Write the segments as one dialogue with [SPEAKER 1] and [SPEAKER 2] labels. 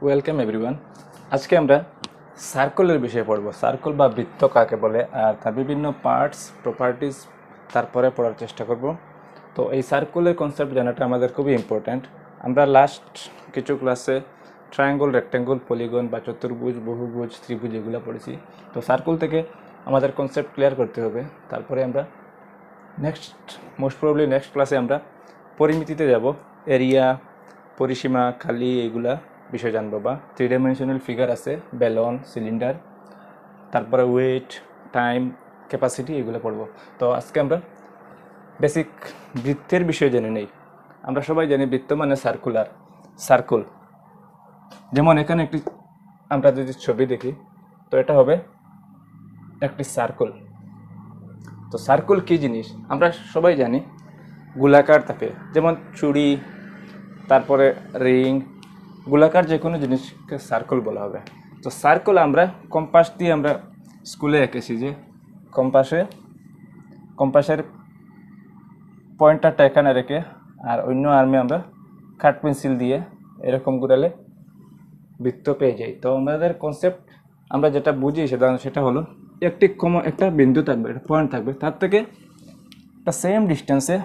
[SPEAKER 1] Welcome everyone. আজকে আমরা সার্কেলের বিষয়ে পড়ব। সার্কেল বা বৃত্ত কাকে বলে আর তার বিভিন্ন পার্টস, প্রপার্টিজ তারপরে পড়ার চেষ্টা করব। তো এই সার্কেলের কনসেপ্ট জানাটা আমাদের খুবই ইম্পর্ট্যান্ট। আমরা লাস্ট কিছু ক্লাসে ট্রায়াঙ্গল, রেক্ট্যাঙ্গল, পলিগন বা চতুর্ভুজ, বহুভুজ, ত্রিভুজ এগুলো পড়েছি। তো সার্কেল থেকে আমাদের কনসেপ্ট ক্লিয়ার করতে হবে। তারপরে আমরা মোস্ট প্রবলি নেক্সট ক্লাসে আমরা পরিমিতিতে যাব। এরিয়া, পরিসীমা, খালি এগুলা বিষয় জানবো, বা 3 ডাইমেনশনাল ফিগার আছে, বেলন, সিলিন্ডার, তারপরে ওয়েট, টাইম, ক্যাপাসিটি এগুলো পড়বো। তো আজকে আমরা বেসিক বৃত্তের বিষয় জেনে নেই। আমরা সবাই জানি বৃত্ত মানে সার্কুল। যেমন এখানে একটি আমরা যদি ছবি দেখি, তো এটা হবে একটি সার্কুল। তো সার্কুল কী জিনিস আমরা সবাই জানি, গোলাকার থাকে, যেমন চুড়ি, তারপরে রিং, গোলাকার যে কোনো জিনিসকে সার্কেল বলা হবে। তো সার্কেল আমরা কম্পাস দিয়ে আমরা স্কুলে এঁকেছি, যে কম্পাসের পয়েন্টারটা এখানে রেখে আর অন্য আর্মে আমরা কাঠ পেন্সিল দিয়ে এরকম ঘুরালে বৃত্ত পেয়ে যাই। তো আমাদের কনসেপ্ট আমরা যেটা বুঝি সেটা হলো একটা বিন্দু থাকবে, একটা পয়েন্ট থাকবে, তার থেকে একটা সেম ডিস্টেন্সে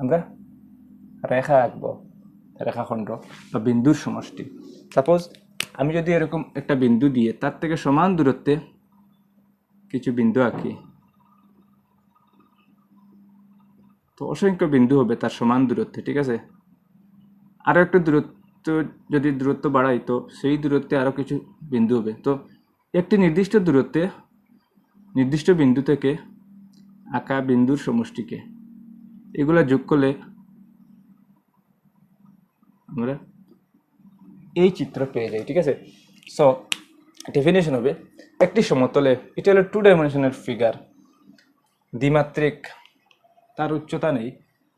[SPEAKER 1] আমরা রেখা আঁকবো, রেখাখণ্ড বা বিন্দুর সমষ্টি। সাপোজ আমি যদি এরকম একটা বিন্দু দিয়ে তার থেকে সমান দূরত্বে কিছু বিন্দু আঁকি, তো অসংখ্য বিন্দু হবে তার সমান দূরত্বে, ঠিক আছে। আরও একটু দূরত্ব বাড়াই, তো সেই দূরত্বে আরও কিছু বিন্দু হবে। তো একটি নির্দিষ্ট বিন্দু থেকে আঁকা বিন্দুর সমষ্টিকে এগুলা যোগ করলে আমরা এই চিত্র পেয়ে যাই, ঠিক আছে। সো ডেফিনেশন হবে, একটি সমতলে, এটা হলো 2 ডাইমেনশনাল ফিগার, দ্বিমাত্রিক, তার উচ্চতা নেই,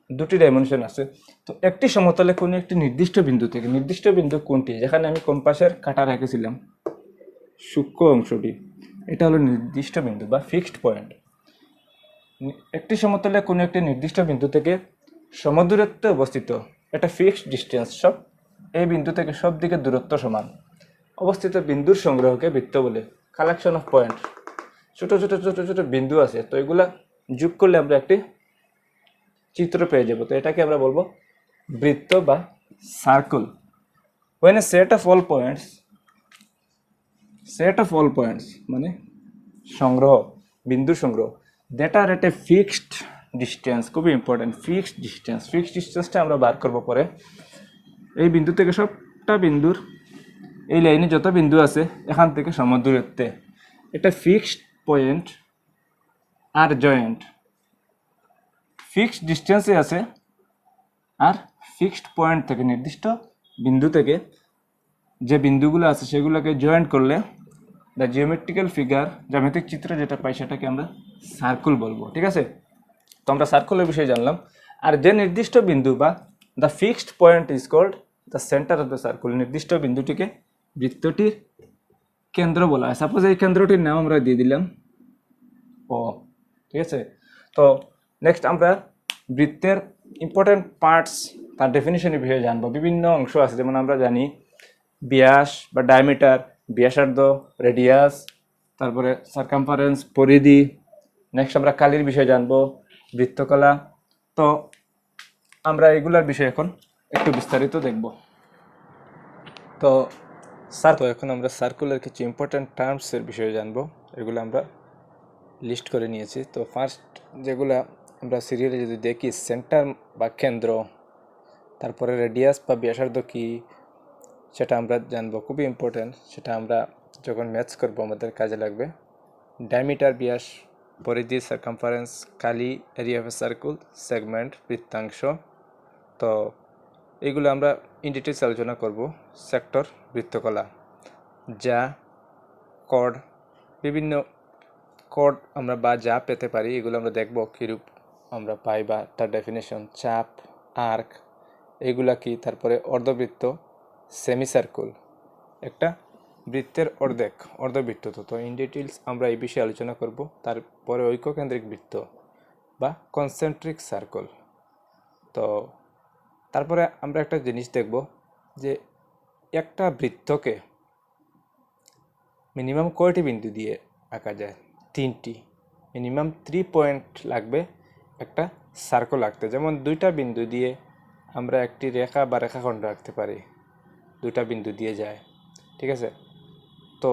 [SPEAKER 1] 2টি ডাইমেনশন আছে। তো একটি সমতলে কোনো একটি নির্দিষ্ট বিন্দু থেকে, নির্দিষ্ট বিন্দু কোনটি, যেখানে আমি কম্পাসের কাঁটা রেখেছিলাম সূক্ষ্ম অংশটি, এটা হলো নির্দিষ্ট বিন্দু বা ফিক্সড পয়েন্ট। একটি সমতলে কোনো একটি নির্দিষ্ট বিন্দু থেকে সমদূরত্বে অবস্থিত, এটা ফিক্সড ডিস্টেন্স, এই বিন্দু থেকে সব দিকে দূরত্ব সমান অবস্থিত বিন্দুর সংগ্রহকে বৃত্ত বলে। কালেকশন অফ পয়েন্ট, ছোট ছোট ছোট ছোট বিন্দু আছে, তো এগুলা যোগ করলে আমরা একটি চিত্র পেয়ে যাব। তো এটাকে আমরা বলবো বৃত্ত বা circle. when a set of all points মানে বিন্দুর সংগ্রহ, that are at a fixed distance, খুবই ইম্পর্টেন্ট, ফিক্সড ডিস্টেন্সটা আমরা বার করবো পরে। এই বিন্দু থেকে সবটা বিন্দুর, এই লাইনে যত বিন্দু আছে এখান থেকে সমদূরত্বে, এটা ফিক্সড পয়েন্ট আর জয়েন্ট, ফিক্সড ডিস্টেন্সে আছে আর ফিক্সড পয়েন্ট থেকে, নির্দিষ্ট বিন্দু থেকে যে বিন্দুগুলো আছে সেগুলোকে জয়েন্ট করলে দ্য জ্যামিতিক চিত্র যেটা পাই সেটাকে আমরা সার্কেল বলবো, ঠিক আছে। তো আমরা সার্কেলের বিষয়ে জানলাম। আর যে নির্দিষ্ট বিন্দু বা the fixed point is called the centre of the circle, নির্দিষ্ট বিন্দুটিকে বৃত্তটির কেন্দ্র বলা হয়। সাপোজ এই কেন্দ্রটির নাম আমরা দিয়ে দিলাম ও, ঠিক আছে। তো নেক্সট আমরা বৃত্তের ইম্পর্টেন্ট পার্টস, তার ডেফিনিশনের বিষয়ে জানবো। বিভিন্ন অংশ আছে, যেমন আমরা জানি ব্যাস বা ডায়ামিটার, ব্যাসার্ধ, রেডিয়াস, তারপরে সার্কামফারেন্স, পরিধি। নেক্সট আমরা কালির বিষয়ে জানবো, বৃত্তকলা। তো আমরা এগুলার বিষয়ে এখন একটু বিস্তারিত দেখব। তো এখন আমরা সার্কুলার কিছু ইম্পর্টেন্ট টার্মসের বিষয়ে জানবো, এগুলো আমরা লিস্ট করে নিয়েছি। তো ফার্স্ট যেগুলা আমরা সিরিয়ালে যদি দেখি, সেন্টার বা কেন্দ্র, তারপরে রেডিয়াস বা ব্যাসার্ধ কি সেটা আমরা জানবো, খুবই ইম্পর্টেন্ট, সেটা আমরা যখন ম্যাথস করবো আমাদের কাজে লাগবে। ডায়ামিটার ব্যাস, পরিধি সার্কামফারেন্স, কালি area of a circle, segment বৃত্তাংশ। তো এইগুলো আমরা ইন ডিটেলস আলোচনা করব। সেক্টর বৃত্তকলা, যা কর্ড, বিভিন্ন কর্ড আমরা বা যা পেতে পারি এগুলো আমরা দেখব কীরূপ আমরা পাই বা তার ডেফিনেশন, চাপ, আর্ক এগুলা কি, তারপরে অর্ধবৃত্ত, সেমি সার্কেল, একটা বৃত্তের অর্ধবৃত্ত। তো ইন ডিটেলস আমরা এই বিষয়ে আলোচনা করব। তারপরে ঐক্যকেন্দ্রিক বৃত্ত বা কনসেন্ট্রিক সার্কেল। তো তারপরে আমরা একটা জিনিস দেখব যে একটা বৃত্তকে মিনিমাম কয়টি বিন্দু দিয়ে আঁকা যায়? 3টি। মিনিমাম 3 পয়েন্ট লাগবে একটা সার্কেল আঁকতে। যেমন 2টা বিন্দু দিয়ে আমরা একটি রেখা বা রেখাখণ্ড আঁকতে পারি, 2টা বিন্দু দিয়ে যায়, ঠিক আছে? তো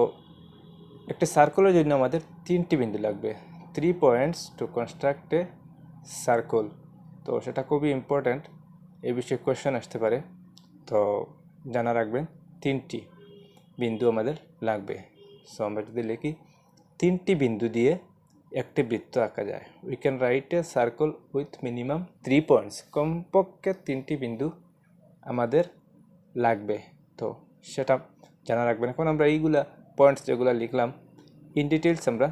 [SPEAKER 1] একটি সার্কেলের জন্য আমাদের 3টি বিন্দু লাগবে, 3 পয়েন্টস টু কনস্ট্রাক্ট এ সার্কেল। তো সেটা খুবই ইম্পর্ট্যান্ট, এই বিষয়ে কোয়েশ্চেন আসতে পারে। তো জানা রাখবেন 3টি বিন্দু আমাদের লাগবে। সো আমরা যদি লিখি 3টি বিন্দু দিয়ে একটি বৃত্ত আঁকা যায়, we can write a circle with minimum 3 points. কমপক্ষে 3টি বিন্দু আমাদের লাগবে। তো সেটা জানা রাখবেন। এখন আমরা এইগুলা পয়েন্টস যেগুলো লিখলাম ইন ডিটেলস আমরা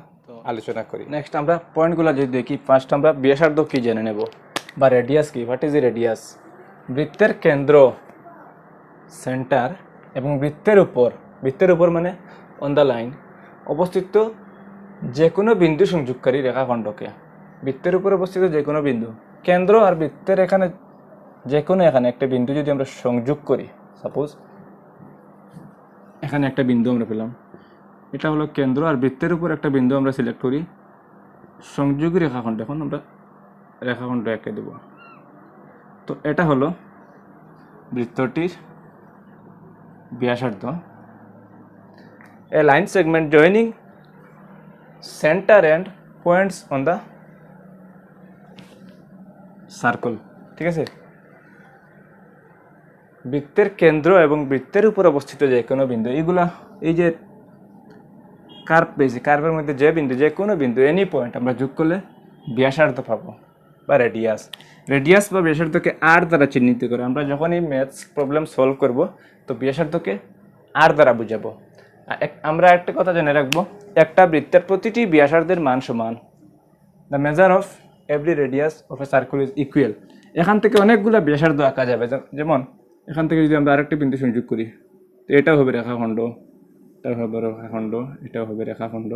[SPEAKER 1] আলোচনা করি। নেক্সট আমরা পয়েন্টগুলো যদি দেখি, ফার্স্ট আমরা ব্যাসার্ধ কি জেনে নেব, বা রেডিয়াস কি, হোয়াট ইজ এ রেডিয়াস। বৃত্তের কেন্দ্র, সেন্টার এবং বৃত্তের উপর মানে অন দ্য লাইন অবস্থিত যে কোনো বিন্দু সংযোগকারী রেখাখণ্ডকে, বৃত্তের উপর অবস্থিত যে কোনো বিন্দু, কেন্দ্র আর বৃত্তের এখানে যে কোনো এখানে একটা বিন্দু যদি আমরা সংযোগ করি, সাপোজ এখানে একটা বিন্দু আমরা পেলাম, এটা হলো কেন্দ্র, আর বৃত্তের উপর একটা বিন্দু আমরা সিলেক্ট করি, সংযোগী রেখাখণ্ড। এখন আমরা রেখাখণ্ড এঁকে দেব। তো এটা হলো বৃত্তটির ব্যাসার্ধ। A line segment joining center and points on the circle, ঠিক আছে? বৃত্তের কেন্দ্র এবং বৃত্তের উপর অবস্থিত যে কোনো বিন্দু, এইগুলা এই যে কার্ভ পেয়েছি, কার্ভের মধ্যে যে বিন্দু, যে কোনো বিন্দু, এনি পয়েন্ট আমরা যোগ করলে ব্যাসার্ধ পাবো বা রেডিয়াস। রেডিয়াস বা ব্যাসার্ধকে আর দ্বারা চিহ্নিত করে। আমরা যখন এই ম্যাথস প্রবলেম সলভ করব তো ব্যাসার্ধকে আর দ্বারা বুঝাবো। আমরা একটা কথা জেনে রাখবো, একটা বৃত্তের প্রতিটি ব্যাসার্ধের মান সমান। The measure of every radius of a circle is equal. এখান থেকে অনেকগুলো ব্যাসার্ধ আঁকা যাবে। যেমন এখান থেকে যদি আমরা আরেকটি বিন্দু সংযোগ করি, তো এটাও হবে রেখাখণ্ড, এটাও হবে রেখাখণ্ড, এটাও হবে রেখাখণ্ড।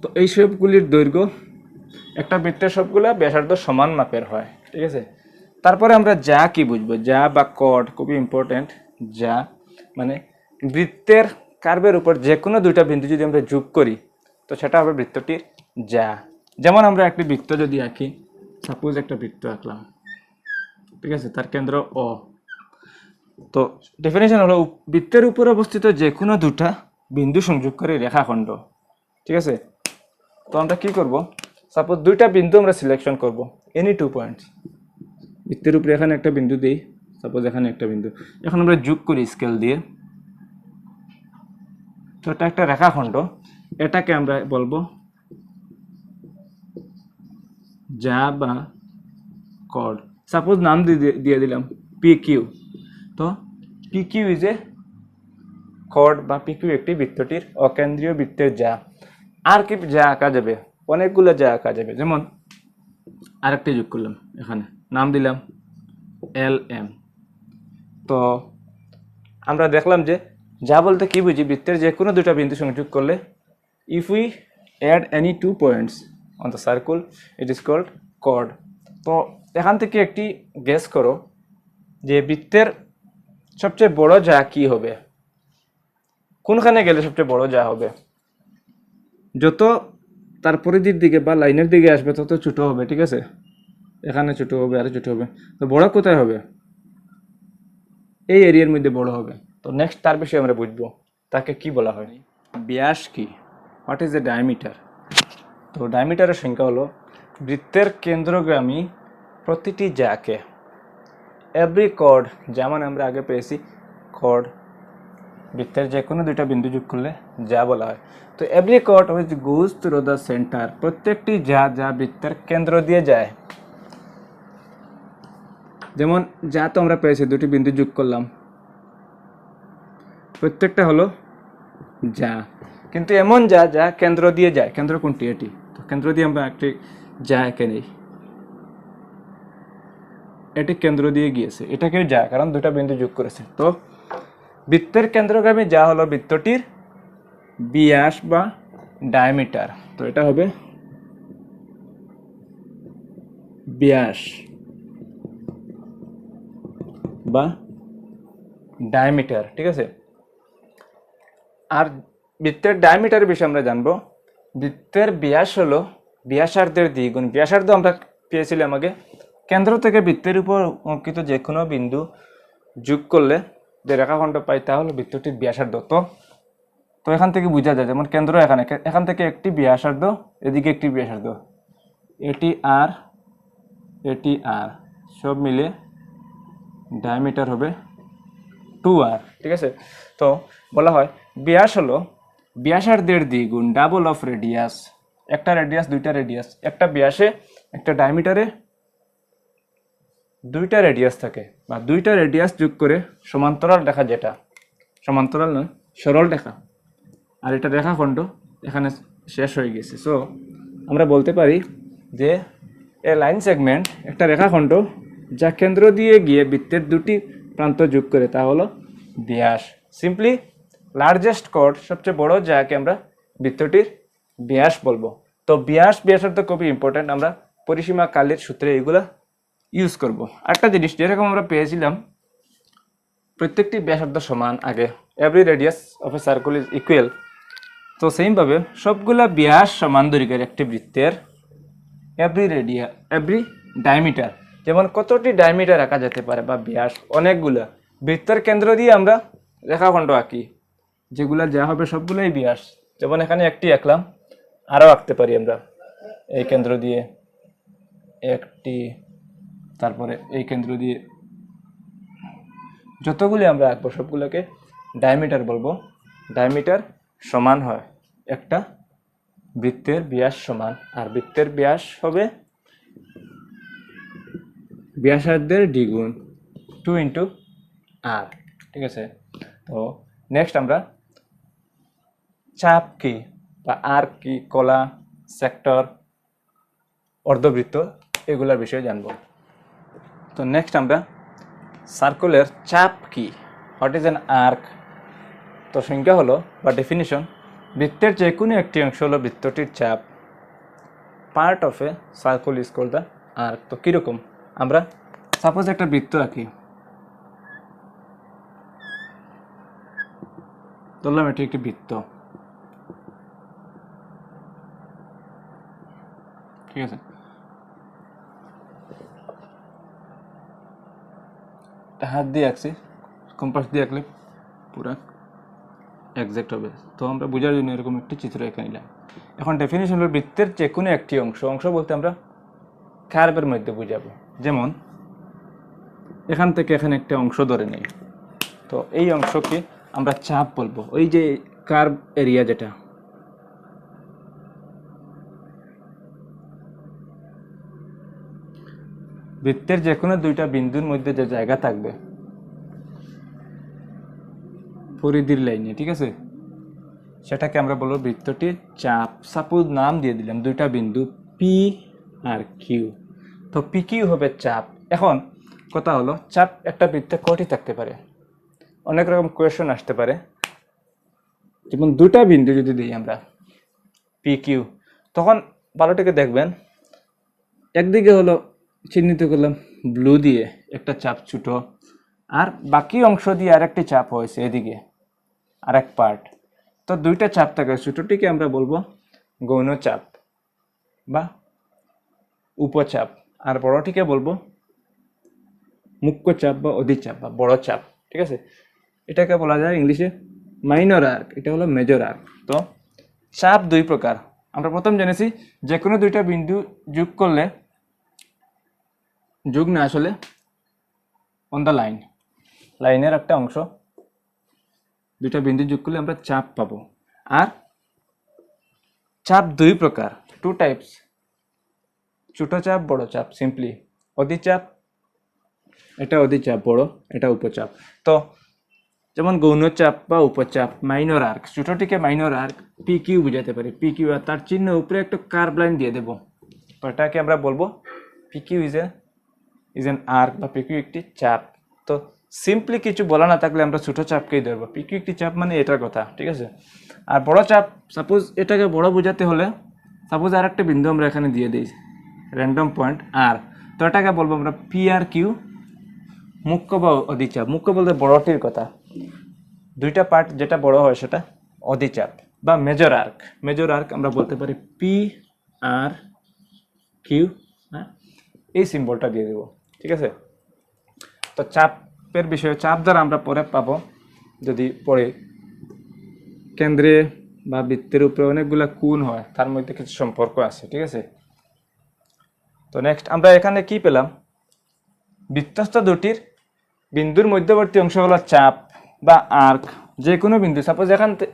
[SPEAKER 1] তো এই সবগুলির দৈর্ঘ্য একটা বৃত্তের সবগুলা ব্যাসার্ধ সমান মাপের হয়, ঠিক আছে? তারপরে আমরা যা কি বুঝবো, যা বা কর্ড খুবই ইম্পর্টেন্ট। যা মানে বৃত্তের কার্ভের উপর যে কোনো 2টা বিন্দু যদি আমরা যোগ করি তো সেটা হবে বৃত্তটির যা। যেমন আমরা একটি বৃত্ত যদি আঁকি, সাপোজ একটা বৃত্ত আঁকলাম, ঠিক আছে, তার কেন্দ্র ও। তো ডেফিনেশন হলো বৃত্তের উপর অবস্থিত যে কোনো 2টা বিন্দু সংযোগকারী রেখাখণ্ড, ঠিক আছে? তো আমরা কি করব, সাপোজ 2টা বিন্দু আমরা সিলেকশন করব, এনি 2 পয়েন্টস। বৃত্তের উপরে এখানে একটা বিন্দু দিই, সাপোজ এখানে একটা বিন্দু, এখন আমরা যোগ করি স্কেল দিয়ে। তো এটা একটা রেখাখণ্ড, এটাকে আমরা বলবো যা বা কর্ড। সাপোজ নাম দিয়ে দিলাম PQ। তো PQ ইজ এ কর্ড বা PQ একটি বৃত্তটির অকেন্দ্রীয় বৃত্তের যা। আর কি যা আঁকা যাবে, অনেকগুলো যা আঁকা যাবে। যেমন আরেকটি যোগ করলাম, এখানে নাম দিলাম LM। তো আমরা দেখলাম যে যা বলতে কি বুঝি, বৃত্তের যে কোনো 2টা বিন্দু সংযোগ করলে if we add any 2 points on the circle it is called chord. তো এখান থেকে একটি গেস করো যে বৃত্তের সবচেয়ে বড় যা কি হবে, কোনখানে গেলে সবচেয়ে বড় যা হবে। যত তার পরিধির দিকে বা লাইনের দিকে আসবে তত ছোট হবে, ঠিক আছে? এখানে ছোট হবে, আরো ছোট হবে। তো বড় কোথায় হবে, এই এরিয়ার মধ্যে বড় হবে। তো নেক্সট তার বিষয়ে আমরা বুঝবো, তাকে কি বলা হয়, ব্যাস কি, হোয়াট ইজ এ ডায়ামিটার। তো ডায়ামিটারের সংখ্যা হলো বৃত্তের কেন্দ্রগামী প্রতিটি যাকে, এভরি কর্ড, যেমন আমরা আগে পেয়েছি কর্ড, বৃত্তের যে কোনো 2টা বিন্দু যোগ করলে যা বলা হয়। তো every chord which goes through the centre, প্রত্যেকটি যা যা বৃত্তের কেন্দ্র দিয়ে যায়। যেমন যা তো আমরা পেয়েছি, 2টি বিন্দু যোগ করলাম, প্রত্যেকটা হলো যা, কিন্তু এমন যা যা কেন্দ্র দিয়ে যায়। কেন্দ্র কোনটি, এটি। তো কেন্দ্র দিয়ে আমরা একটি যা এঁকে নিই, এটি কেন্দ্র দিয়ে গিয়েছে, এটাকেও যা, কারণ 2টা বিন্দু যোগ করেছে। তো বৃত্তের কেন্দ্রগামী যা হলো বৃত্তটির ব্যাস বা ডায়ামিটার। তো এটা হবে ব্যাস বা ডায়ামিটার, ঠিক আছে। আর বৃত্তের ডায়ামিটারের বিষয়ে আমরা জানবো। বৃত্তের ব্যাস হলো ব্যাসার্ধের দ্বিগুণ। ব্যাসার্ধ আমরা পেয়েছিলাম আগে, কেন্দ্র থেকে বৃত্তের উপর অঙ্কিত যে কোনো বিন্দু যোগ করলে যে রেখাখণ্ড পাই তা হলো বৃত্তটির ব্যাসার্ধ। তো এখান থেকে বোঝা যায়, যেমন কেন্দ্র এখান থেকে একটি ব্যাসার্ধ, এদিকে একটি ব্যাসার্ধ, এটি আর এটি আর, সব মিলে ডায়ামিটার হবে 2r, ঠিক আছে। তো বলা হয় ব্যাস হলো ব্যাসার্ধের দ্বিগুণ, ডাবল অফ রেডিয়াস। একটা রেডিয়াস, দুইটা রেডিয়াস, একটা ব্যাসে একটা ডায়ামিটারে দুইটা রেডিয়াস থাকে, বা দুইটা রেডিয়াস যোগ করে সমান্তরাল রেখা, যেটা সমান্তরাল নয় সরল রেখা, আর এটা রেখাখণ্ড এখানে শেষ হয়ে গেছে। সো আমরা বলতে পারি যে এ লাইন সেগমেন্ট একটা রেখাখণ্ড যা কেন্দ্র দিয়ে গিয়ে বৃত্তের দুটি প্রান্ত যোগ করে, তা হলো ব্যাস। সিম্পলি লার্জেস্ট কর্ড, সবচেয়ে বড় যাকে আমরা বৃত্তটির ব্যাস বলবো। তো ব্যাসার্ধ খুবই ইম্পর্টেন্ট, আমরা পরিসীমা কালের সূত্রে এগুলা ইউজ করব। আরেকটা জিনিস যেরকম আমরা পেয়েছিলাম প্রত্যেকটি ব্যাসার্ধ সমান আগে, every radius of a circle is equal. তো সেইমভাবে সবগুলা ব্যাস সমান দৈর্ঘ্যের একটি বৃত্তের এভরি ডায়ামিটার, যেমন কতটি ডায়ামিটার আঁকা যেতে পারে বা ব্যাস, অনেকগুলা। বৃত্তের কেন্দ্র দিয়ে আমরা রেখাখণ্ড আঁকি, যেগুলা যা হবে সবগুলোই ব্যাস। যেমন এখানে একটি আঁকলাম, আরও আঁকতে পারি আমরা এই কেন্দ্র দিয়ে একটি, তারপরে এই কেন্দ্র দিয়ে, যতগুলি আমরা আঁকবো সবগুলোকে ডায়ামিটার বলবো। ডায়ামিটার সমান হয় একটা বৃত্তের ব্যাস সমান, আর বৃত্তের ব্যাস হবে ব্যাসার্ধের দ্বিগুণ 2 ইন্টু আর, ঠিক আছে। তো নেক্সট আমরা চাপ কি বা আর কি, কলা, সেক্টর, অর্ধবৃত্ত, এগুলোর বিষয়ে জানবো। তো নেক্সট আমরা সার্কেলের চাপ কি, হোয়াট ইজ অ্যান আর্ক। তো সংজ্ঞা হলো বা ডেফিনিশন, বৃত্তের যে কোনো একটি অংশ হলো বৃত্তটির চাপ। Part of a circle is called the arc. তো কীরকম, আমরা সাপোজ একটা বৃত্ত আঁকি, ধরলাম এটি একটি বৃত্ত, ঠিক আছে। হাত দিয়ে আঁকছি, কম্পাস দিয়ে আঁকলে পুরা একজ্যাক্ট হবে। তো আমরা বোঝার জন্য এরকম একটি চিত্র এঁকে নিলাম। এখন ডেফিনিশন হলো বৃত্তের যে কোনো একটি অংশ বলতে আমরা কার্ভের মধ্যে বুঝাবো। যেমন এখান থেকে এখানে একটা অংশ ধরে নেই, তো এই অংশকে আমরা চাপ বলবো। ওই যে কার্ভ এরিয়া, যেটা বৃত্তের যে কোনো দুইটা বিন্দুর মধ্যে যে জায়গা থাকবে পরিধির লাইনে, ঠিক আছে, সেটাকে আমরা বলবো বৃত্তটির চাপ। সাপোজ নাম দিয়ে দিলাম দুইটা বিন্দু পি আর কিউ, তো পি কিউ হবে চাপ। এখন কথা হলো চাপ একটা বৃত্তে কয়টি থাকতে পারে, অনেক রকম কোয়েশন আসতে পারে। যেমন দুটা বিন্দু যদি দিই আমরা পি কিউ, তখন ভালোটাকে দেখবেন, একদিকে হলো চিহ্নিত করলাম ব্লু দিয়ে একটা চাপ ছোট, আর বাকি অংশ দিয়ে আরেকটি চাপ হয়েছে এদিকে আরেক পার্ট। তো দুইটা চাপ থাকে, ছোটটিকে আমরা বলবো গৌণ চাপ বা উপচাপ, আর বড়টিকে বলবো মুখ্য চাপ বা অধিচাপ বা বড় চাপ, ঠিক আছে। এটাকে বলা যায় ইংলিশে মাইনর আর্ক, এটা হলো মেজর আর্ক। তো চাপ দুই প্রকার, আমরা প্রথম জেনেছি যে কোনো দুইটা বিন্দু যোগ করলে, যোগ না আসলে অন দ্য লাইনের একটা অংশ, দুইটা বিন্দু যোগ করলে আমরা চাপ পাবো। আর চাপ দুই প্রকার, টু টাইপস, ছোট চাপ, বড় চাপ। সিম্পলি অধিচাপ, এটা অধিচাপ বড়, এটা উপচাপ। তো যেমন গৌণ চাপ বা উপচাপ, মাইনর আর্ক, ছোটটিকে মাইনর আর্ক পি কিউ বুঝাতে পারি। পি কিউ, আর তার চিহ্ন উপরে একটা কার্ভ লাইন দিয়ে দেবো, তো এটাকে আমরা বলবো P Q is an arc বা পি কিউ একটি চাপ। তো সিম্পলি কিছু বলা না থাকলে আমরা ছোট চাপকেই ধরবো, পি কিউ একটি চাপ মানে এটার কথা, ঠিক আছে। আর বড় চাপ, সাপোজ এটাকে বড় বোঝাতে হলে, সাপোজ আর একটা বিন্দু আমরা এখানে দিয়ে দিই র্যান্ডম পয়েন্ট আর, তো এটাকে বলবো আমরা পি আর কিউ মুখ্য বা অধিচাপ। মুখ্য বলতে বড়টির কথা, দুইটা পার্ট যেটা বড় হয় সেটা অধিচাপ বা মেজর আর্ক। মেজর আর্ক আমরা বলতে পারি পি আর কিউ, হ্যাঁ, এই সিম্বলটা দিয়ে দেব, ঠিক আছে। তো চাপের বিষয়ে, চাপ দ্বারা আমরা পরে পাবো যদি পরে কেন্দ্রে বা বৃত্তের উপরে অনেকগুলা কোণ হয়, তার মধ্যে কিছু সম্পর্ক আছে, ঠিক আছে। তো নেক্সট আমরা এখানে কি পেলাম, বৃত্তস্থ দুটির বিন্দুর মধ্যবর্তী অংশ হলো চাপ বা আর্ক। যে কোনো বিন্দু, সাপোজ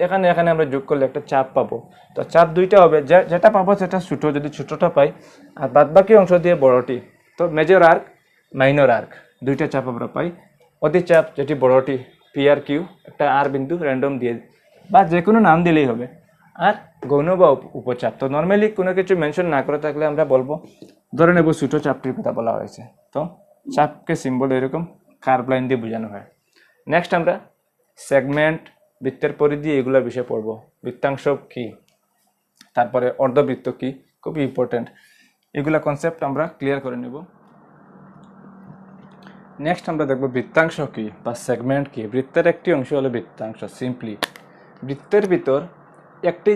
[SPEAKER 1] এখানে আমরা যোগ করলে একটা চাপ পাবো। তো চাপ দুইটা হবে, যেটা পাবো সেটা ছোট, যদি ছোটটা পাই, আর বাদ বাকি অংশ দিয়ে বড়টি। তো মেজর আর্ক, মাইনর আর্ক, দুইটা চাপ আমরা পাই। অধিচাপ যেটি বড়টি পি আর কিউ, একটা আর বিন্দু র্যান্ডম দিয়ে বা যে কোনো নাম দিলেই হবে। আর গৌণ বা উপচাপ, তো নর্মালি কোনো কিছু মেনশন না করে থাকলে আমরা বলবো, ধরে নেব ছোট চাপটির কথা বলা হয়েছে। তো চাপকে সিম্বল এরকম কার্ভ লাইন দিয়ে বোঝানো হয়। নেক্সট আমরা সেগমেন্ট, বৃত্তের পরিধি, এগুলোর বিষয়ে পড়ব। বৃত্তাংশ কি, তারপরে অর্ধবৃত্ত কি, খুবই ইম্পর্টেন্ট, এগুলা কনসেপ্ট আমরা ক্লিয়ার করে নেব। নেক্সট আমরা দেখব বৃত্তাংশ কি বা সেগমেন্ট কি। বৃত্তের একটি অংশ হলো বৃত্তাংশ। সিম্পলি বৃত্তের ভিতর একটি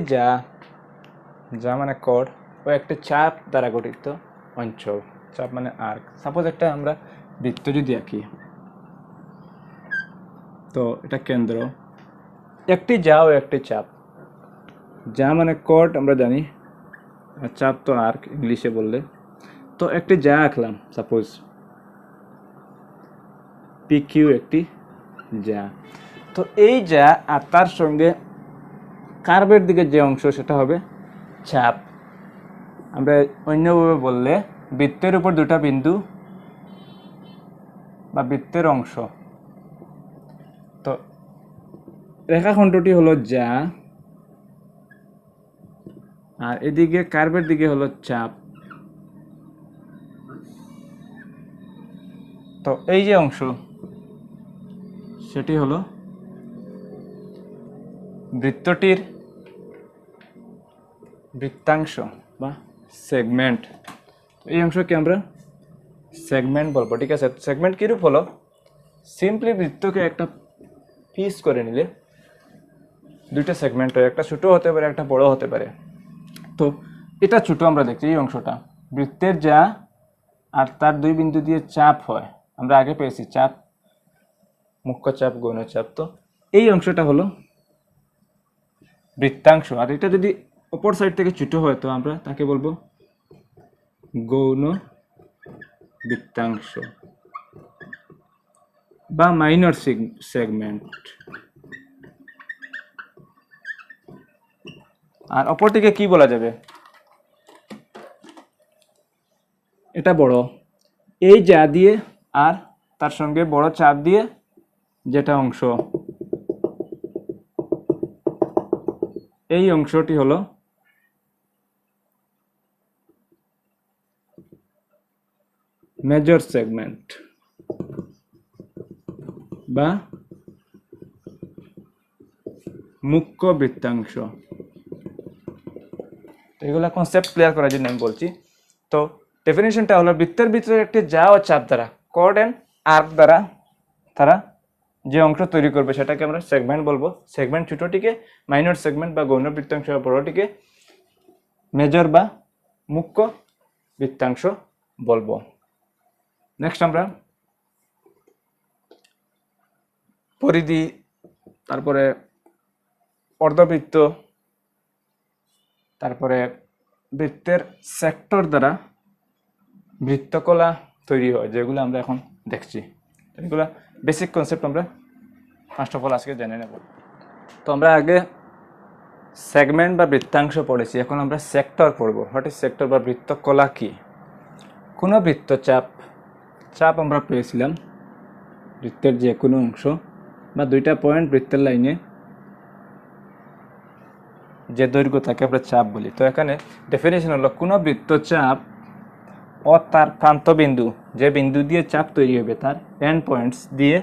[SPEAKER 1] যা মানে কোড ও একটি চাপ দ্বারা গঠিত অঞ্চল। চাপ মানে আর্ক। সাপোজ একটা আমরা বৃত্ত যদি আঁকি, তো এটা কেন্দ্র, একটি ও একটি চাপ। যা মানে কোড আমরা জানি, আর চাপ তো আর্ক ইংলিশে বললে। তো একটি আঁকলাম, সাপোজ PQ একটি তো এই আর তার সঙ্গে কার্ভের দিকে যে অংশ সেটা হবে চাপ। আমরা অন্যভাবে বললে বৃত্তের উপর দুটা বিন্দু বা বৃত্তের অংশ। তো রেখাখণ্ডটি হলো আর এদিকে কার্ভের দিকে হলো চাপ। তো এই যে অংশ সেটি হলো বৃত্তটির বৃত্তাংশ বা সেগমেন্ট। এই অংশকে আমরা সেগমেন্ট বলবো, ঠিক আছে। সেগমেন্ট কিরূপ হলো, সিম্পলি বৃত্তকে একটা পিস করে নিলে দুইটা সেগমেন্ট হয়, একটা ছোট হতে পারে, একটা বড় হতে পারে। তো এটা ছোট আমরা দেখছি, এই অংশটা বৃত্তের আর তার দুই বিন্দু দিয়ে চাপ হয়, আমরা আগে পেয়েছি চাপ, মুখ্য চাপ, গৌণ চাপ। তো এই অংশটা হলো বৃত্তাংশ। আর এটা যদি অপর সাইড থেকে ছোট হয় তো আমরা তাকে বলবো গৌণ বৃত্তাংশ বা মাইনর সেগমেন্ট। আর অপরটিকে কি বলা যাবে, এটা বড়, এই দিয়ে আর তার সঙ্গে বড় চাপ দিয়ে যেটা অংশ, এই অংশটি হলো মেজর সেগমেন্ট বা মুখ্য বৃত্তাংশ। এগুলা কনসেপ্ট ক্লিয়ার করার জন্য আমি বলছি। তো ডেফিনেশনটা হলো বৃত্তের ভিতরে একটি ও চাপ দ্বারা, কর্ড এন্ড আর্ক দ্বারা তারা যে অংশ তৈরি করবে সেটাকে আমরা সেগমেন্ট বলবো। সেগমেন্ট ছোটটিকে মাইনর সেগমেন্ট বা গৌণ বৃত্তাংশ, বড়টিকে মেজর বা মুখ্য বৃত্তাংশ বলবো। নেক্সট আমরা পরিধি, তারপরে অর্ধবৃত্ত, তারপরে বৃত্তের সেক্টর দ্বারা বৃত্তকলা তৈরি হয়, যেগুলো আমরা এখন দেখছি। এগুলো বেসিক কনসেপ্ট আমরা ফার্স্ট অফ অল আজকে জেনে নেব। তো আমরা আগে সেগমেন্ট বা বৃত্তাংশ পড়েছি, এখন আমরা সেক্টর পড়ব। হোয়াট ইজ সেক্টর বা বৃত্তকলা কি। কোনো বৃত্তচাপ, চাপ আমরা পেয়েছিলাম বৃত্তের যে কোনো অংশ বা দুইটা পয়েন্ট বৃত্তের লাইনে যে দৈর্ঘ্য থাকে আমরা চাপ বলি। তো এখানে ডেফিনেশন হলো কোনো বৃত্তচাপ ও তার প্রান্তবিন্দু, যে বিন্দু দিয়ে চাপ তৈরি হবে তার এন্ড পয়েন্টস দিয়ে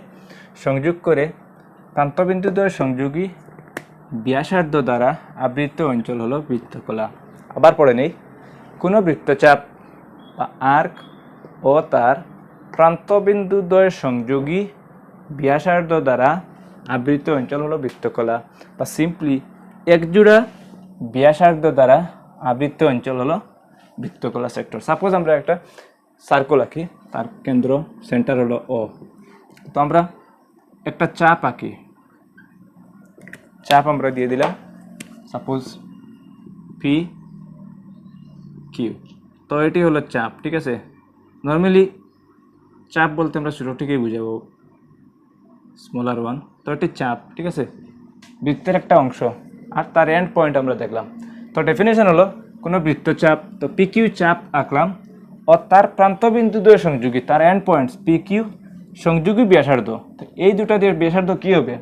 [SPEAKER 1] সংযোগ করে প্রান্তবিন্দু দ্বয় সংযোগী ব্যাসার্ধ দ্বারা আবৃত অঞ্চল হলো বৃত্তকলা। আবার পড়ে নেই, কোনো বৃত্তচাপ বা আর্ক ও তার প্রান্তবিন্দুদ্বয় সংযোগী ব্যাসার্ধ দ্বারা আবৃত অঞ্চল হলো বৃত্তকলা, বা সিম্পলি একজোড়া ব্যাসার্ধ দ্বারা আবৃত অঞ্চল হলো বৃত্তকলা সেক্টর। সাপোজ আমরা একটা সার্কেল আঁকি, তার কেন্দ্র সেন্টার হলো ও। তো আমরা একটা চাপ আঁকি, চাপ আমরা দিয়ে দিলাম সাপোজ পি কিউ। তো এটি হলো চাপ, ঠিক আছে। নর্মালি চাপ বলতে আমরা ছোটো থেকেই বুঝাবো, স্মলার ওয়ান। তো এটি চাপ, ঠিক আছে, বৃত্তের একটা অংশ, আর তার এন্ড পয়েন্ট আমরা দেখলাম। তো ডেফিনেশন হলো কোনো বৃত্তচাপ, তো পি কিউ চাপ আঁকলাম, ও তার প্রান্তবিন্দু দ্বয় সংযোগী, তার এন্ড পয়েন্টস পি কিউ সংযোগী ব্যাসার্ধ। তো এই দুটা দিয়ে ব্যাসার্ধ কী হবে,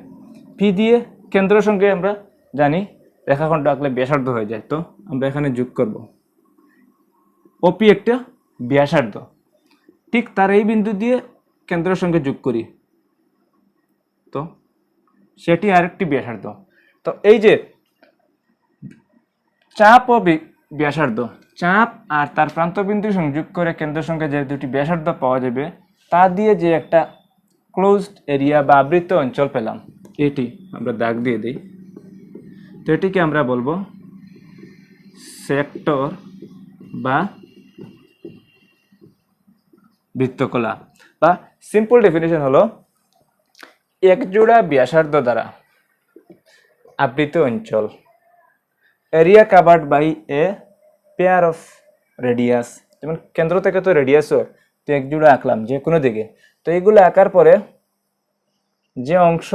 [SPEAKER 1] পি দিয়ে কেন্দ্রের সঙ্গে আমরা জানি রেখাখণ্ড আঁকলে ব্যাসার্ধ হয়ে যায়, তো আমরা এখানে যোগ করব ওপি একটা ব্যাসার্ধ, ঠিক তার এই বিন্দু দিয়ে কেন্দ্রের সঙ্গে যোগ করি, তো সেটি আরেকটি ব্যাসার্ধ। তো এই যে চাপ ও ব্যাসার্ধ, চাপ আর তার প্রান্তবিন্দু সংযোগ করে কেন্দ্রের সঙ্গে যে দুটি ব্যাসার্ধ পাওয়া যাবে, তা দিয়ে যে একটা ক্লোজড এরিয়া বা আবৃত অঞ্চল পেলাম, এটি আমরা দাগ দিয়ে দিই। তো এটিকে আমরা বলবো সেক্টর বা বৃত্তকলা, বা সিম্পল ডেফিনেশন হলো একজোড়া ব্যাসার্ধ দ্বারা আবৃত অঞ্চল, area covered by a pair of radius. যেমন কেন্দ্র থেকে তো রেডিয়াস হয়, তো একজোড়া আঁকলাম যে কোনো দিকে, তো এইগুলো আঁকার পরে যে অংশ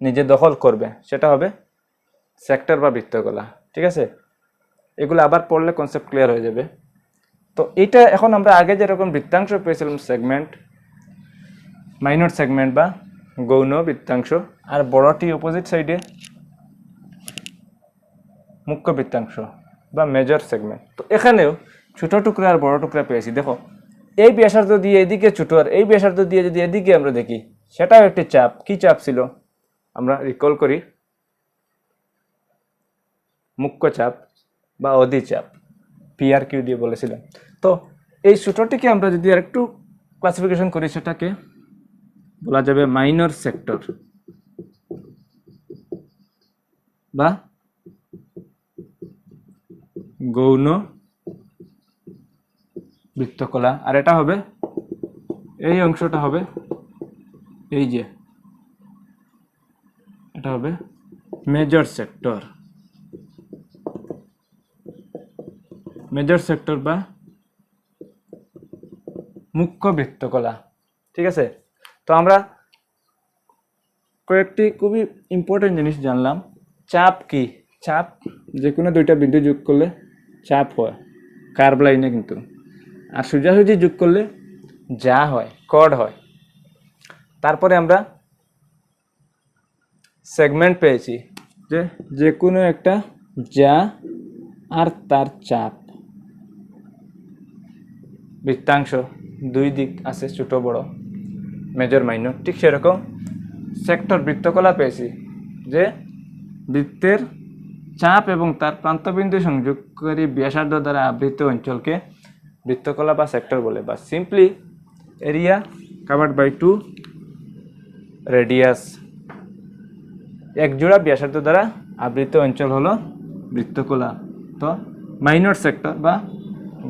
[SPEAKER 1] নিজে দখল করবে সেটা হবে সেক্টর বা বৃত্তকলা, ঠিক আছে। এগুলো আবার পড়লে কনসেপ্ট ক্লিয়ার হয়ে যাবে। তো এটা এখন আমরা আগে যেরকম বৃত্তাংশ পেয়েছিলাম সেগমেন্ট, মাইনর সেগমেন্ট বা গৌণ বৃত্তাংশ, আর বড়টি অপোজিট সাইডে মুখ্য বৃত্তাংশ বা মেজর সেগমেন্ট। তো এখানেও ছোট টুকরা আর বড় টুকরা পেয়েছি। দেখো এই ব্যাসার্ধ দিয়ে এদিকে ছোট, আর এই ব্যাসার্ধ দিয়ে যদি এদিকে আমরা দেখি, সেটাও একটি চাপ। কি চাপ ছিল আমরা রিকল করি, মুখ্য চাপ বা অধিচাপ, পি আর কিউ দিয়ে বলেছিলাম। তো এই ছোটটিকে আমরা যদি আর একটু ক্লাসিফিকেশন করি, সেটাকে বলা যাবে মাইনর সেক্টর বা গৌণ বৃত্তকলা। আর এটা হবে, এই অংশটা হবে, এই যে এটা হবে মেজর সেক্টর, মেজর সেক্টর বা মুখ্য বৃত্তকলা, ঠিক আছে। তো আমরা কয়েকটি খুবই ইম্পর্টেন্ট জিনিস জানলাম। চাপ কি, চাপ যে কোনো দুইটা বিন্দু যোগ করলে চাপ হয়, কার্ভ লাইনে কিন্তু। আর সোজাসুজি যোগ করলে যা হয়, কর্ড হয়। তারপরে আমরা সেগমেন্ট পেয়েছি, যে কোনো একটা যা আর তার চাপ, বৃত্তাংশ দুই দিক আছে, ছোট বড়, মেজর মাইনর। ঠিক সেরকম সেক্টর বৃত্তকলা পেয়েছি, যে বৃত্তের চাপ এবং তার প্রান্তবিন্দু সংযোগকারী ব্যাসার্ধ দ্বারা আবৃত অঞ্চলকে বৃত্তকলা বা সেক্টর বলে, বা simply area covered by two radius. একজোড়া ব্যাসার্ধ দ্বারা আবৃত অঞ্চল হলো বৃত্তকলা। তো মাইনর সেক্টর বা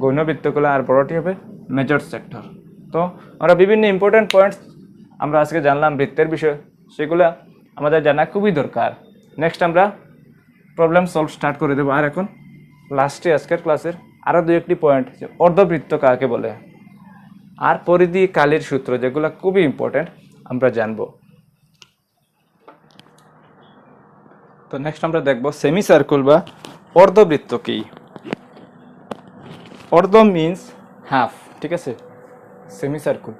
[SPEAKER 1] গৌণ বৃত্তকলা, আর বড়টি হবে মেজর সেক্টর। তো আমরা বিভিন্ন ইম্পর্টেন্ট পয়েন্টস আমরা আজকে জানলাম বৃত্তের বিষয়, সেগুলো আমাদের জানা খুবই দরকার। নেক্সট আমরা প্রবলেম সলভ স্টার্ট করে দেবো। আর এখন লাস্টে আজকের ক্লাসের আরও দু একটি পয়েন্ট, যে অর্ধবৃত্ত কাকে বলে, আর পরিধি কালির সূত্র, যেগুলো খুবই ইম্পর্টেন্ট আমরা জানবো। তো নেক্সট আমরা দেখব সেমি সার্কেল বা অর্ধবৃত্ত কি। অর্ধ মিন্স হাফ, ঠিক আছে। সেমি সার্কেল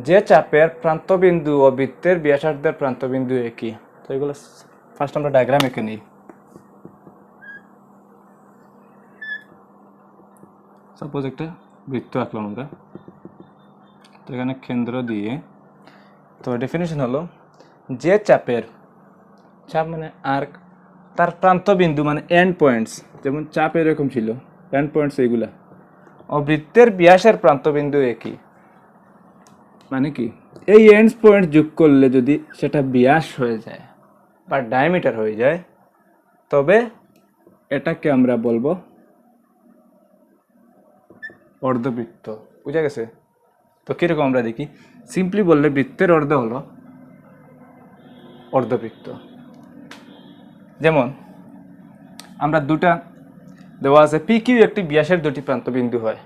[SPEAKER 1] যে চাপের প্রান্তবিন্দু ও বৃত্তের ব্যাসার্ধের প্রান্তবিন্দু একই। তো এগুলো ফার্স্ট আমরা ডায়াগ্রাম এঁকে নিই। সাপোজ একটা বৃত্ত আঁকলাম আমরা, তো এখানে কেন্দ্র দিয়ে, তো ডেফিনেশন হলো যে চাপের, চাপ মানে আর্ক, তার প্রান্তবিন্দু মানে এন্ড পয়েন্টস, যেমন চাপ এরকম ছিল, এন্ড পয়েন্টস এইগুলা, ও বৃত্তের ব্যাসের প্রান্তবিন্দু একই। মানে কি, এই এন্ডস পয়েন্ট যোগ করলে যদি সেটা ব্যাস হয়ে যায় বা ডায়ামিটার হয়ে যায়, তবে এটাকে আমরা বলবো অর্ধবৃত্ত। বুঝা গেছে? তো কিরকম আমরা দেখি, সিম্পলি বললে বৃত্তের অর্ধ হলো অর্ধবৃত্ত। যেমন আমরা দুটা দেওয়া আছে, পি কিউ একটি ব্যাসের দুটি প্রান্তবিন্দু হয়।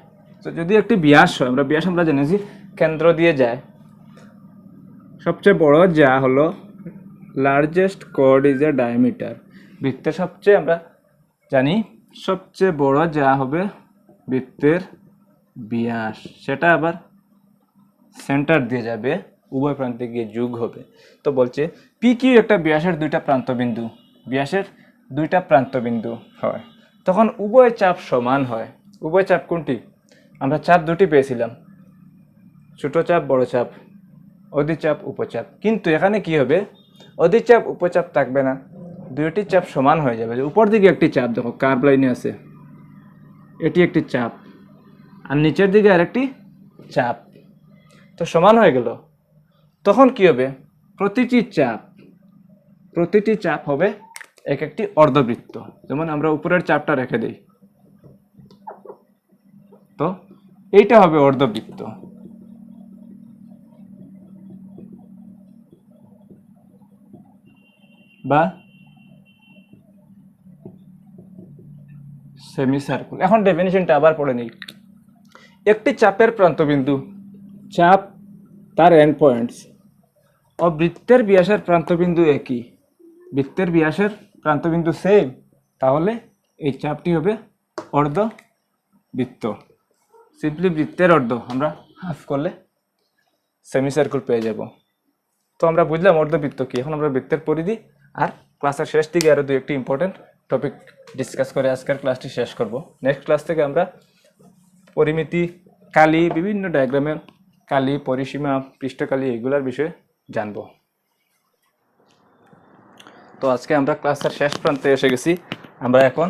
[SPEAKER 1] তো যদি একটি ব্যাস হয়, ব্যাস আমরা জেনেছি কেন্দ্র দিয়ে যায়, সবচেয়ে বড় যা হলো largest chord is a diameter. বৃত্তের সবচেয়ে আমরা জানি সবচেয়ে বড় যা হবে বৃত্তের ব্যাস, সেটা আবার সেন্টার দিয়ে যাবে, উভয় প্রান্তে গিয়ে যোগ হবে। তো বলছে পি কিউ একটা ব্যাসের দুইটা প্রান্তবিন্দু, ব্যাসের দুইটা প্রান্তবিন্দু হয়, তখন উভয় চাপ সমান হয়। উভয় চাপ কোনটি? আমরা চাপ দুটি পেয়েছিলাম, ছোট চাপ বড় চাপ, অধিচাপ উপচাপ। কিন্তু এখানে কি হবে, অধিচাপ উপচাপ থাকবে না, দুইটি চাপ সমান হয়ে যাবে। উপর দিকে একটি চাপ, দেখো কার্ভ লাইনে আছে, এটি একটি চাপ, আর নিচের দিকে আরেকটি চাপ, তো সমান হয়ে গেল। তখন কি হবে, প্রতিটি চাপ হবে এক একটি অর্ধবৃত্ত। যেমন আমরা উপরের চাপটা রেখে দেই, তো এইটা হবে অর্ধবৃত্ত। বা সেমি সার্কুল। এখন ডেফিনিশনটা আবার পড়ে নেই। একটি চাপের প্রান্তবিন্দু, চাপ তার এন্ড পয়েন্টস, ও বৃত্তের ব্যাসের প্রান্তবিন্দু একই, বৃত্তের ব্যাসের প্রান্তবিন্দু সেম, তাহলে এই চাপটি হবে অর্ধবৃত্ত। সিম্পলি বৃত্তের অর্ধ আমরা হাফ করলে সেমি সার্কুল পেয়ে যাব। তো আমরা বুঝলাম অর্ধবৃত্ত কি। এখন আমরা বৃত্তের পরিধি আর ক্লাসের শেষ দিকে আরও দু একটি ইম্পর্টেন্ট টপিক ডিসকাস করে আজকের ক্লাসটি শেষ করব। নেক্সট ক্লাস থেকে আমরা পরিমিতি, কালি, বিভিন্ন ডায়াগ্রামের কালি, পরিসীমা, পৃষ্ঠকালি, এগুলোর বিষয়ে জানব। তো আজকে আমরা ক্লাসের শেষ প্রান্তে এসে গেছি। আমরা এখন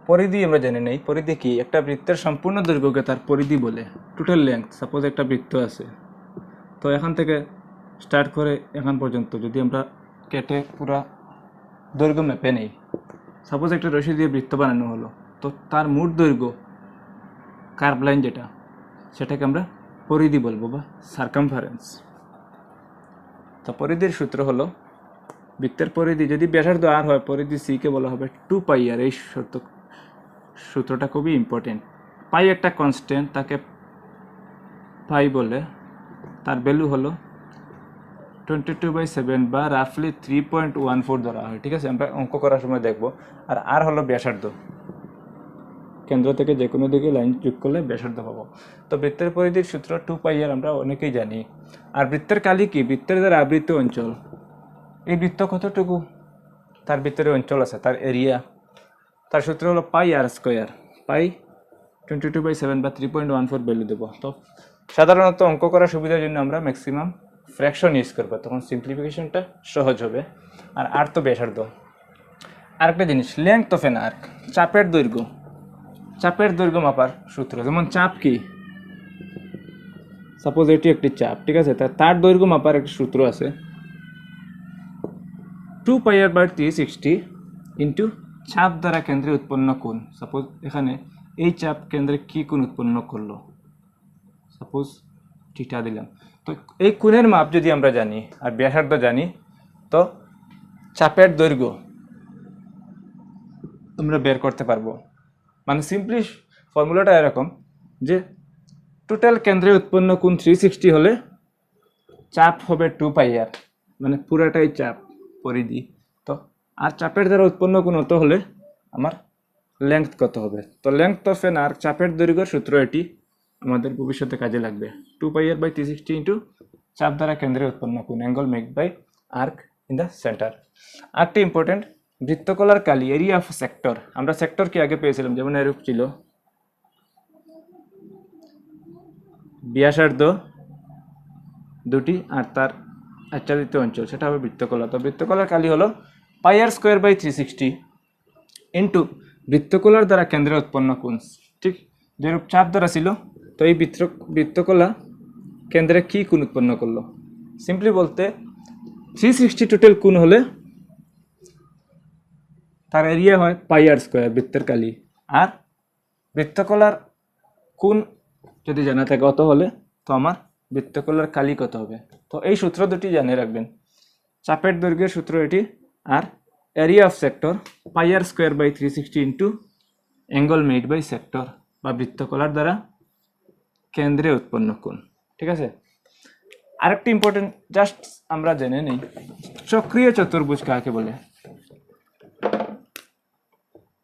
[SPEAKER 1] পরিধি আমরা জেনে নেই। পরিধি কি? একটা বৃত্তের সম্পূর্ণ দৈর্ঘ্যকে তার পরিধি বলে, টোটাল লেন্থ। সাপোজ একটা বৃত্ত আছে, তো এখান থেকে স্টার্ট করে এখান পর্যন্ত যদি আমরা কেটে পুরা দৈর্ঘ্য মেপে নেই, সাপোজ একটা রশি দিয়ে বৃত্ত বানানো হলো, তো তার মোট দৈর্ঘ্য, কার্ভ লাইন যেটা, সেটাকে আমরা পরিধি বলবো বা সার্কামফারেন্স। তো পরিধির সূত্র হলো, বৃত্তের পরিধি যদি ব্যাসার্ধ আর হয়, পরিধি সি কে বলা হবে 2πr। এই সূত্রটা খুবই ইম্পর্টেন্ট। পাই একটা কনস্ট্যান্ট, তাকে পাই বলে, তার ভ্যালু হলো 22/7 বা রাফলি 3.14 ধরা হয়। ঠিক আছে, আমরা অঙ্ক করার সময় দেখবো। আর আর হলো ব্যাসার্ধ, কেন্দ্র থেকে যে কোনো দিকে লাইন যোগ করলে ব্যাসার্ধ পাবো। তো বৃত্তের পরিধির সূত্র 2πr আমরা অনেকেই জানি। আর বৃত্তের কালি কি? বৃত্তের দ্বারা আবৃত অঞ্চল। এই বৃত্ত কতটুকু, তার ভিতরে অঞ্চল আছে, তার এরিয়া, তার সূত্র হলো πr²। পাই 22/7 বা 3.14 ভ্যালু দেবো। তো সাধারণত অঙ্ক করার সুবিধার জন্য আমরা ম্যাক্সিমাম ফ্র্যাকশন ইউজ করবো, তখন সিম্পলিফিকেশনটা সহজ হবে। আর আর তো ব্যাসার্ধ। আরেকটা জিনিস, লেংথ অফ এন আর্ক, চাপের দৈর্ঘ্য। চাপের দৈর্ঘ্য মাপার সূত্র, যেমন চাপ কি, সাপোজ এটি একটি চাপ, ঠিক আছে, তার দৈর্ঘ্য মাপার একটা সূত্র আছে, 2πr/360 ইন্টু চাপ দ্বারা কেন্দ্রে উৎপন্ন কোণ। সাপোজ এখানে এই চাপ কেন্দ্রে কি কোণ উৎপন্ন করলো, সাপোজ থিটা দিলাম। তো এই কোণের মাপ যদি আমরা জানি আর ব্যাসার্ধ জানি, তো চাপের দৈর্ঘ্য আমরা বের করতে পারবো। মানে সিম্পলি ফর্মুলাটা এরকম যে টোটাল কেন্দ্রে উৎপন্ন কোণ 360 হলে চাপ হবে 2πr, মানে পুরাটাই চাপ পরিধি। তো আর চাপের দ্বারা উৎপন্ন কোণ হতে হলে আমার লেংথ কত হবে। তো লেংথ অফ এন আর্ক, চাপের দৈর্ঘ্যের সূত্র এটি আমাদের ভবিষ্যতে কাজে লাগবে। 2πr/360 ইন্টু চাপ দ্বারা কেন্দ্রে উৎপন্ন কোণ, angle make by arc in the center. আরেকটি ইম্পর্টেন্ট, বৃত্তকলার কালি, এরিয়া অফ সেক্টর। আমরা সেক্টর কি আগে পেয়েছিলাম, যেমন এরূপ ছিল, ব্যাসার্ধ দুটি আর তার আচ্ছাদিত অঞ্চল, সেটা হবে বৃত্তকলা। তো বৃত্তকলার কালি হলো πr²/360 ইন্টু বৃত্তকলার দ্বারা কেন্দ্রে উৎপন্ন কোণ। ঠিক যেরূপ চাপ ধরা ছিল, তো এই বৃত্তকলা কেন্দ্রে কি কোণ উৎপন্ন করলো? সিম্পলি বলতে 360 টোটাল কোণ হলে তার এরিয়া হয় পাই আর স্কোয়ার বৃত্তের কালি। আর বৃত্তকলার কোণ যদি জানা থাকে অত হলে, তো আমার বৃত্তকলার কালি কত হবে? তো এই সূত্র দুটি জানে রাখবেন। চাপের দৈর্ঘ্যের সূত্র এটি, আর area of sector pi r square by 360 into angle made by sector বা বৃত্তকলার দ্বারা কেন্দ্রে উৎপন্ন কোণ। ঠিক আছে, আরেকটি ইম্পর্টেন্ট জাস্ট আমরা জেনে নিই, চক্রীয় চতুর্ভুজ কাকে বলে?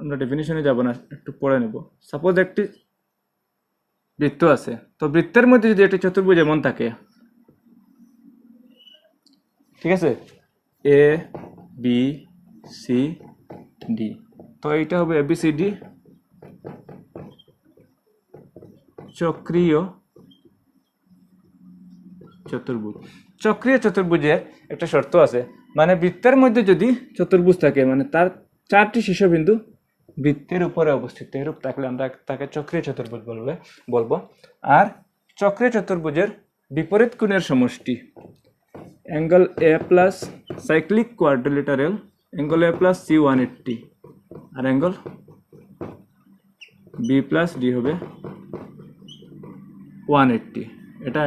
[SPEAKER 1] আমরা ডেফিনিশনে যাব না, একটু পড়ে নেব। সাপোজ একটি বৃত্ত আছে, তো বৃত্তের মধ্যে যদি একটি চতুর্ভুজ এমন থাকে, ঠিক আছে, এ বি সি ডি, তো এইটা হবে এ বি সি ডি চক্রীয় চতুর্ভুজ। চক্রীয় চতুর্ভুজের একটা শর্ত আছে, মানে বৃত্তের মধ্যে যদি চতুর্ভুজ থাকে, মানে তার 4টি শীর্ষবিন্দু বৃত্তের উপরে অবস্থিত, এরূপ থাকলে আমরা তাকে চক্রীয় চতুর্ভুজ বলবো। আর চক্রীয় চতুর্ভুজের বিপরীত কোণের সমষ্টি angle A plus cyclic quadrilateral angle A plus C 180, আর অ্যাঙ্গেল বি প্লাস ডি হবে 180, এটা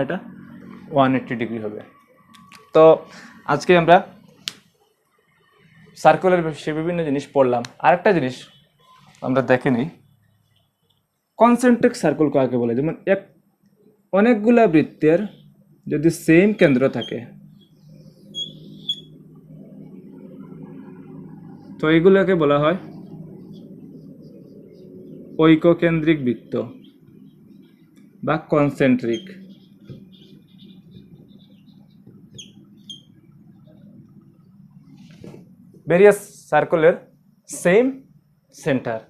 [SPEAKER 1] 180 ডিগ্রি হবে। তো আজকে আমরা সার্কুলার বিষয়ে বিভিন্ন জিনিস পড়লাম। আরেকটা জিনিস আমরা দেখে নিই, কনসেন্ট্রিক সার্কেল কাকে বলে? যেমন অনেকগুলা বৃত্তের যদি সেম কেন্দ্র থাকে, তো এইগুলোকে বলা হয় ঐককেন্দ্রিক বৃত্ত বা কনসেন্ট্রিক। ভেরিয়াস সার্কেলের সেম সেন্টার,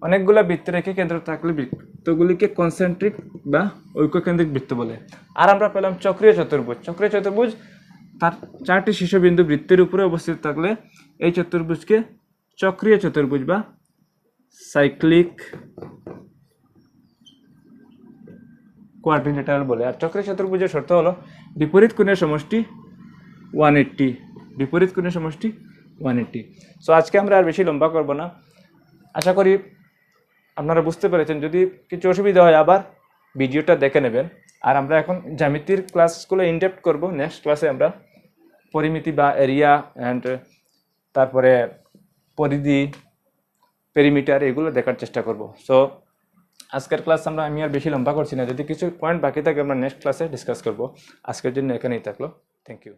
[SPEAKER 1] অনেকগুলা বৃত্তের একই কেন্দ্র থাকলে বৃত্তগুলিকে কনসেন্ট্রিক বা ঐককেন্দ্রিক বৃত্ত বলে। আর আমরা পেলাম চক্রীয় চতুর্ভুজ। চক্রীয় চতুর্ভুজ তার 4টি শীর্ষবিন্দু বৃত্তের উপরে অবস্থিত থাকলে এই চতুর্ভুজকে চক্রীয় চতুর্ভুজ বা সাইক্লিক কোয়াড্রিলেটারাল বলে। আর চক্রীয় চতুর্ভুজের শর্ত হলো বিপরীত কোণের সমষ্টি 180, বিপরীত কোণের সমষ্টি 180। সো আজকে আমরা আর বেশি লম্বা করব না, আশা করি আপনারা বুঝতে পেরেছেন। যদি কিছু অসুবিধা হয় আবার ভিডিওটা দেখে নেবেন। আর আমরা এখন জ্যামিতির ক্লাসগুলো ইনডেপথ করব। নেক্সট ক্লাসে আমরা পরিমিতি বা এরিয়া অ্যান্ড তারপরে পরিধি, পেরিমিটার, এগুলো দেখার চেষ্টা করব। সো আজকের ক্লাস আমি আর বেশি লম্বা করছি না, যদি কিছু পয়েন্ট বাকি থাকে আমরা নেক্সট ক্লাসে ডিসকাস করব। আজকের জন্য এখানেই থাকলো, থ্যাংক ইউ।